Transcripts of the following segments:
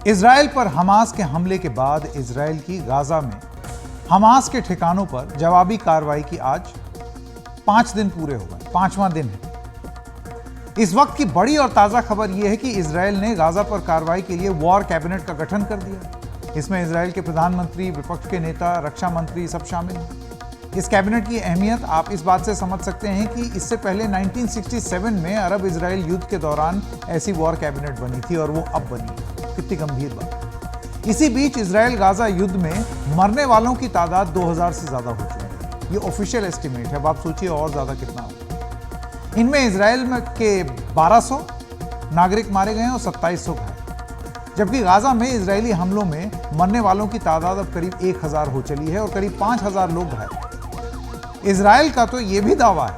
Israel पर Hamas के हमले के बाद इजराइल की गाजा में हमास के ठिकानों पर जवाबी कार्रवाई की आज 5 दिन पूरे हो गए, 5वां दिन है। इस वक्त की बड़ी और ताजा खबर यह है कि इजराइल ने गाजा पर कार्रवाई के लिए वॉर कैबिनेट का गठन कर दिया। इसमें इजराइल के प्रधानमंत्री, विपक्ष के नेता, रक्षा मंत्री सब शामिल हैं। इस कैबिनेट की अहमियत आप इस बात से समझ सकते हैं कि इससे पहले 1967 में अरब इजराइल युद्ध के दौरान ऐसी वॉर कैबिनेट बनी थी और वो अब बनी। कितनी गंभीर बात। इसी बीच इजराइल गाजा युद्ध में मरने वालों की तादाद 2000 से ज्यादा हो चुकी है। ये ऑफिशियल एस्टिमेट है, अब आप सोचिए और ज्यादा कितना होगा। इनमें इजराइल में के 1200 नागरिक मारे गए और 2700 घायल, जबकि गाजा में इजरायली हमलों में मरने वालों की तादाद अब करीब 1000 हो चली है और करीब 5000 लोग घायल। इजराइल का तो यह भी दावा है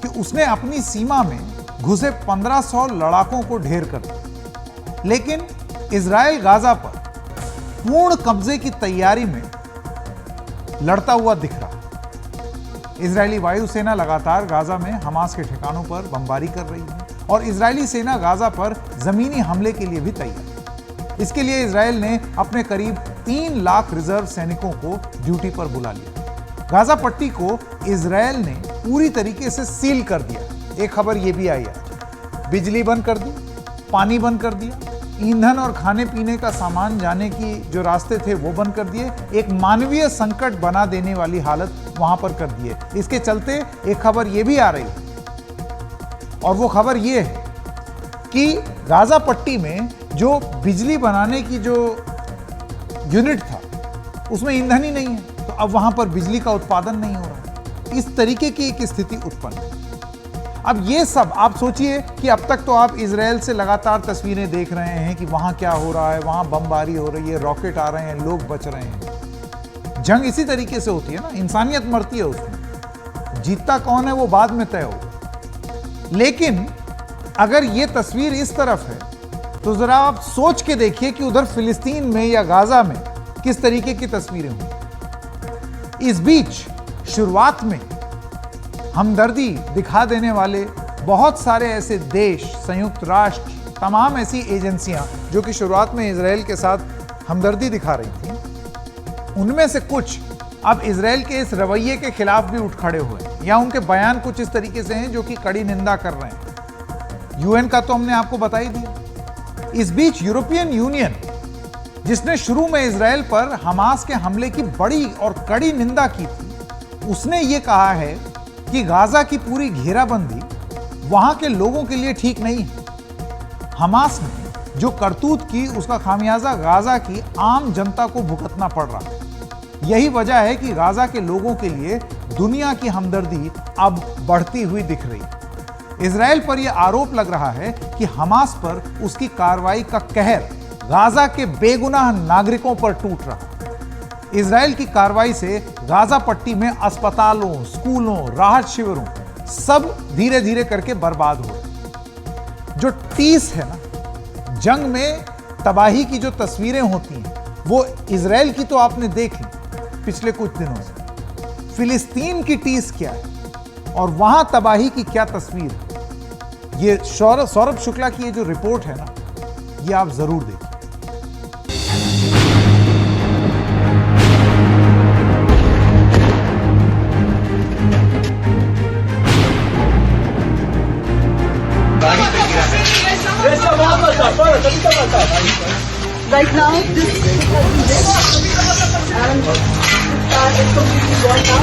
कि उसने अपनी सीमा में घुसे 1500 लड़ाकों को ढेर कर दिया, लेकिन इजराइल गाजा पर पूर्ण कब्जे की तैयारी में लड़ता हुआ दिख रहा है। इजरायली वायुसेना लगातार गाजा में हमास के ठिकानों पर बमबारी कर रही है और इजरायली सेना गाजा पर जमीनी हमले के लिए भी तैयार। इसके लिए इजराइल ने अपने करीब 3 लाख रिजर्व सैनिकों को ड्यूटी पर बुला लिया। गाजा पट्टी को इजराइल ने पूरी तरीके से सील कर दिया। एक खबर यह भी आई आज, बिजली बंद कर दी, पानी बंद कर दिया, ईंधन और खाने पीने का सामान जाने की जो रास्ते थे वो बंद कर दिए। एक मानवीय संकट बना देने वाली हालत वहां पर कर दी है। इसके चलते एक खबर ये भी आ रही है और वो खबर ये है कि गाजा पट्टी में जो बिजली बनाने की जो यूनिट था उसमें ईंधन ही नहीं है, तो अब वहां पर बिजली का उत्पादन नहीं हो रहा। इस तरीके की एक स्थिति उत्पन्न है। अब ये सब आप सोचिए कि अब तक तो आप इजराइल से लगातार तस्वीरें देख रहे हैं कि वहां क्या हो रहा है, वहां बमबारी हो रही है, रॉकेट आ रहे हैं, लोग बच रहे हैं। जंग इसी तरीके से होती है ना, इंसानियत मरती है उसमें, जीतता कौन है वो बाद में तय होगा। लेकिन अगर ये तस्वीर इस तरफ है तो जरा आप सोच के देखिए कि उधर फिलिस्तीन में या गाजा में किस तरीके की तस्वीरें होंगी। इस बीच शुरुआत में हमदर्दी दिखा देने वाले बहुत सारे ऐसे देश, संयुक्त राष्ट्र, तमाम ऐसी एजेंसियां जो कि शुरुआत में इजराइल के साथ हमदर्दी दिखा रही थी, उनमें से कुछ अब इजराइल के इस रवैये के खिलाफ भी उठ खड़े हुए हैं या उनके बयान कुछ इस तरीके से हैं जो कि कड़ी निंदा कर रहे हैं। यूएन का तो हमने आपको बता ही दिया। इस बीच यूरोपियन यूनियन, जिसने शुरू में इजराइल पर हमास के हमले की बड़ी और कड़ी निंदा की थी, उसने ये कहा है कि गाजा की पूरी घेराबंदी वहां के लोगों के लिए ठीक नहीं है। हमास ने जो करतूत की उसका खामियाजा गाजा की आम जनता को भुगतना पड़ रहा है। यही वजह है कि गाजा के लोगों के लिए दुनिया की हमदर्दी अब बढ़ती हुई दिख रही है। इजराइल पर यह आरोप लग रहा है कि हमास पर उसकी कार्रवाई का कहर गाजा के बेगुनाह नागरिकों पर टूट रहा है। इजराइल की कार्रवाई से गाजा पट्टी में अस्पतालों, स्कूलों, राहत शिविरों सब धीरे धीरे करके बर्बाद हो रहे। जो टीस है ना, जंग में तबाही की जो तस्वीरें होती हैं वो इजराइल की तो आपने देख ली पिछले कुछ दिनों से। फिलिस्तीन की टीस क्या है और वहां तबाही की क्या तस्वीर है, ये सौरभ शुक्ला की ये जो रिपोर्ट है ना, ये आप जरूर देखिए। Right now, this has been lit and it's completely gone now.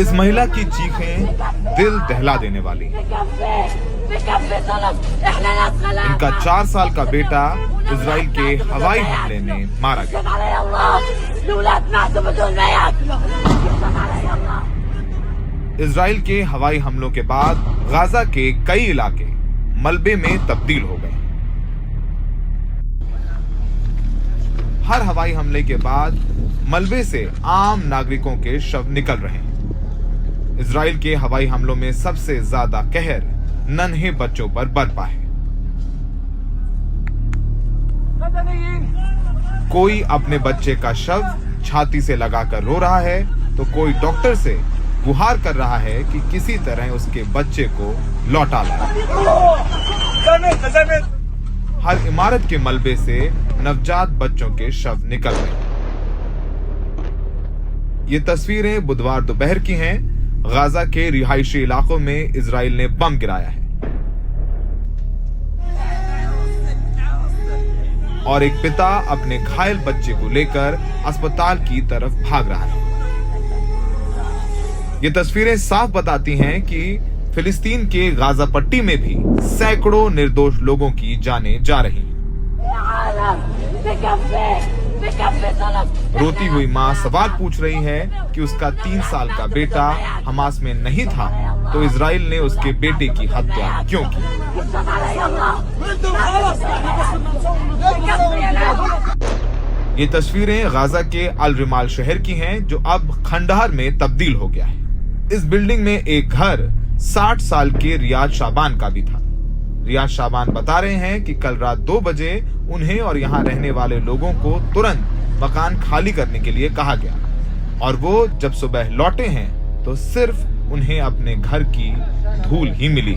इस महिला की चीखें दिल दहला देने वाली। इनका 4 साल का बेटा इजराइल के हवाई हमले में मारा गया। इजराइल के हवाई हमलों के बाद गाजा के कई इलाके मलबे में तब्दील हो गए। हर हवाई हमले के बाद मलबे से आम नागरिकों के शव निकल रहे हैं। इजराइल के हवाई हमलों में सबसे ज्यादा कहर नन्हे बच्चों पर बरपा है। कोई अपने बच्चे का शव छाती से लगाकर रो रहा है तो कोई डॉक्टर से गुहार कर रहा है कि किसी तरह उसके बच्चे को लौटा लाए। हर इमारत के मलबे से नवजात बच्चों के शव निकल रहे हैं। ये तस्वीरें बुधवार दोपहर की हैं। गाजा के रिहायशी इलाकों में इजराइल ने बम गिराया है और एक पिता अपने घायल बच्चे को लेकर अस्पताल की तरफ भाग रहा है। ये तस्वीरें साफ बताती हैं कि फिलिस्तीन के गाजा पट्टी में भी सैकड़ों निर्दोष लोगों की जानें जा रही हैं। रोती हुई मां सवाल पूछ रही है कि उसका 3 साल का बेटा हमास में नहीं था तो इजराइल ने उसके बेटे की हत्या क्यों की। ये तस्वीरें गाजा के अल रिमाल शहर की हैं जो अब खंडहर में तब्दील हो गया है। इस बिल्डिंग में एक घर 60 साल के रियाज शाबान का भी था। रियाज शाबान बता रहे हैं कि कल रात 2 बजे उन्हें और यहाँ रहने वाले लोगों को तुरंत मकान खाली करने के लिए कहा गया और वो जब सुबह लौटे हैं तो सिर्फ उन्हें अपने घर की धूल ही मिली।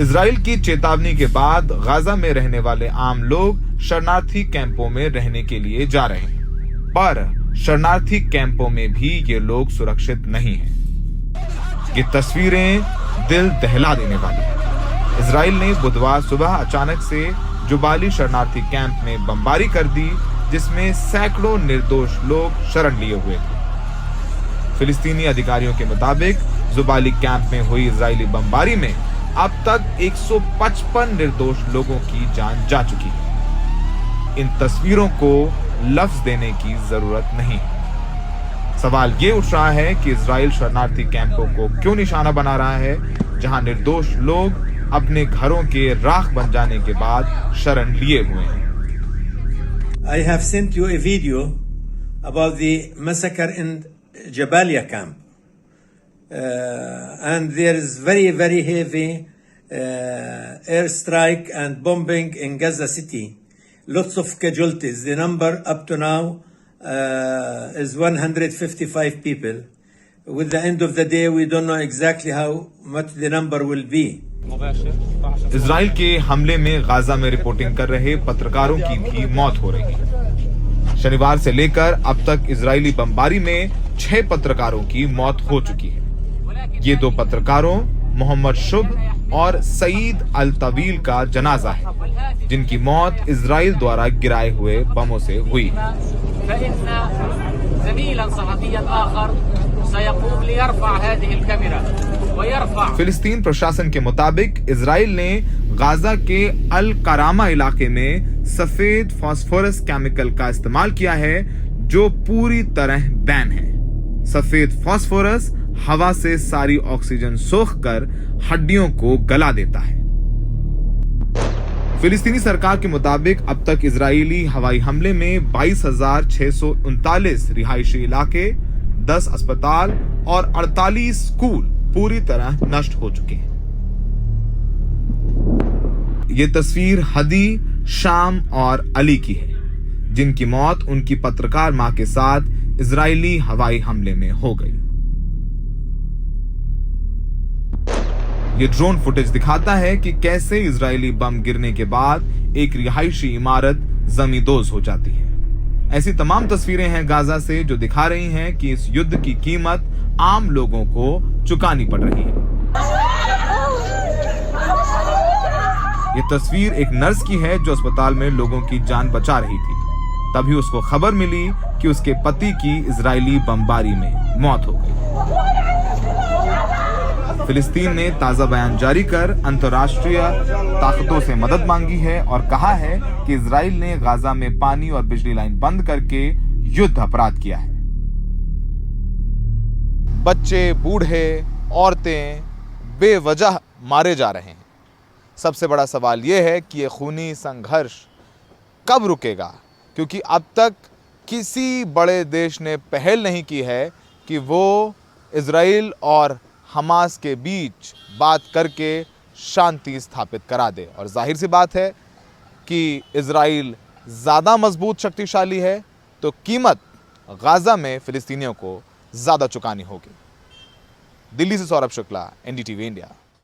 इजराइल की चेतावनी के बाद गाजा में रहने वाले आम लोग शरणार्थी कैंपों में रहने के लिए जा रहे हैं, पर शरणार्थी कैंपों में भी ये लोग सुरक्षित नहीं हैं। ये तस्वीरें दिल दहला देने वाली हैं। इजराइल ने बुधवार सुबह अचानक से जुबाली शरणार्थी कैंप में बमबारी कर दी जिसमें सैकड़ों निर्दोष लोग शरण लिए हुए थे। फिलिस्तीनी अधिकारियों के मुताबिक जुबाली कैंप में हुई इजरायली बमबारी में अब तक 155 निर्दोष लोगों की जान जा चुकी है। इन तस्वीरों को लफ्ज देने की जरूरत नहीं है। सवाल ये उठ रहा है कि इजराइल शरणार्थी कैंपों को क्यों निशाना बना रहा है जहां निर्दोष लोग अपने घरों के राख बन जाने के बाद शरण लिए हुए हैं। I have sent you a video about the massacre in Jabalia camp. And there is very, very heavy airstrike and bombing in Gaza City. Lots of casualties. The number up to now is 155 people. With the end of the day, we don't know exactly how much the number will be. Israel के हमले में Gaza में reporting कर रहे पत्रकारों की भी मौत हो रही है। शनिवार से लेकर अब तक इजरायली बमबारी में 6 पत्रकारों की मौत हो चुकी है। ये 2 पत्रकारों मोहम्मद शुभ और सईद अल तवील का जनाजा है जिनकी मौत इजराइल द्वारा गिराए हुए बमों से हुई। फिलिस्तीन प्रशासन के मुताबिक इजराइल ने गाजा के अल करामा इलाके में सफेद फास्फोरस केमिकल का इस्तेमाल किया है जो पूरी तरह बैन है। सफेद फास्फोरस हवा से सारी ऑक्सीजन सोखकर हड्डियों को गला देता है। फिलिस्तीनी सरकार के मुताबिक अब तक इजरायली हवाई हमले में 22,639 रिहायशी इलाके, 10 अस्पताल और 48 स्कूल पूरी तरह नष्ट हो चुके हैं। ये तस्वीर हदी, शाम और अली की है जिनकी मौत उनकी पत्रकार मां के साथ इजरायली हवाई हमले में हो गई। ये ड्रोन फुटेज दिखाता है कि कैसे इजरायली बम गिरने के बाद एक रिहायशी इमारत जमींदोज हो जाती है। ऐसी तमाम तस्वीरें हैं गाजा से जो दिखा रही हैं कि इस युद्ध की कीमत आम लोगों को चुकानी पड़ रही है। ये तस्वीर एक नर्स की है जो अस्पताल में लोगों की जान बचा रही थी। तभी उसको खबर मिली कि उसके पति की इजरायली बमबारी में मौत हो गई। फिलिस्तीन ने ताज़ा बयान जारी कर अंतर्राष्ट्रीय ताकतों से मदद मांगी है और कहा है कि इजराइल ने गाजा में पानी और बिजली लाइन बंद करके युद्ध अपराध किया है। बच्चे, बूढ़े, औरतें बेवजह मारे जा रहे हैं। सबसे बड़ा सवाल यह है कि यह खूनी संघर्ष कब रुकेगा, क्योंकि अब तक किसी बड़े देश ने पहल नहीं की है कि वो इजराइल और हमास के बीच बात करके शांति स्थापित करा दे। और जाहिर सी बात है कि इजराइल ज़्यादा मजबूत शक्तिशाली है तो कीमत गाजा में फिलिस्तीनियों को ज़्यादा चुकानी होगी। दिल्ली से सौरभ शुक्ला, NDTV इंडिया।